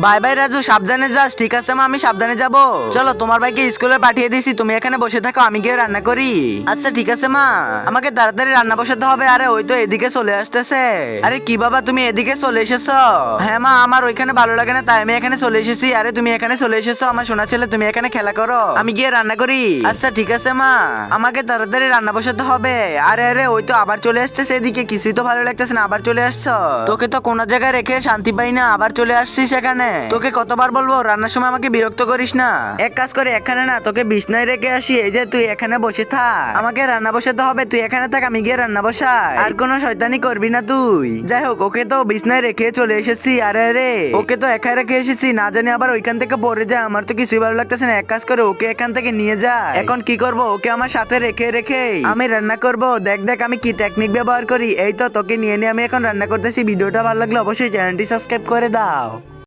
Bye bye Raju, সাবধানে যাস। ঠিক আছে মা, আমি সাবধানে যাব। চলো, তোমার ভাইকে স্কুলে পাঠিয়ে দিছি, তুমি এখানে বসে থাকো, আমি গিয়ে রান্না করি। আচ্ছা ঠিক আছে মা, আমাকে তাড়াতাড়ি রান্না বসাতে হবে। আরে ওই তো এদিকে চলে আসতেছে। আরে কি বাবা, তুমি এদিকে চলে এসেছো? হ্যাঁ মা, আমার ওইখানে ভালো লাগে না, তাই আমি এখানে চলে এসেছি। আরে তুমি এখানে চলে এসেছো, আমার সোনা ছেলে, তুমি এখানে খেলা করো, আমি গিয়ে রান্না করি। আচ্ছা ঠিক আছে মা, আমাকে তাড়াতাড়ি রান্না বসাতে হবে। আরে আরে ওই তো আবার চলে আসতেছে এদিকে, কিছুই তো ভালো লাগতেছে না, আবার চলে আসছো। তোকে তো কোন জায়গায় রেখে শান্তি পাই না, আবার চলে আসছিস এখানে। তোকে কতবার বলবো রান্নার সময় আমাকে বিরক্ত করিস না। এক কাজ করে, এখানে না তোকে বিছনায় রেখে আসি, এই যে তুই এখানে বসে থাক, আমাকে রান্না বসাতে হবে, তুই এখানে থাক, আমি গিয়ে রান্না বসাই। আর কোনো শয়তানি করবি না তুই। যাই হোক, ওকে তো বিছনায় রেখে চলে এসেছি। আরে আরে ওকে তো একা রেখে এসেছি, না জানি আবার ওইখান থেকে পড়ে যায়, আমার তো কিছুই ভালো লাগতেছে না। এক কাজ করে, ওকে এখান থেকে নিয়ে যায়। এখন কি করব, ওকে আমার সাথে রেখে রেখে আমি রান্না করব। দেখ দেখ আমি কি টেকনিক ব্যবহার করি। এই তো তোকে নিয়ে নিয়ে আমি এখন রান্না করতেছি। ভিডিওটা ভালো লাগলে অবশ্যই চ্যানেলটি সাবস্ক্রাইব করে দাও।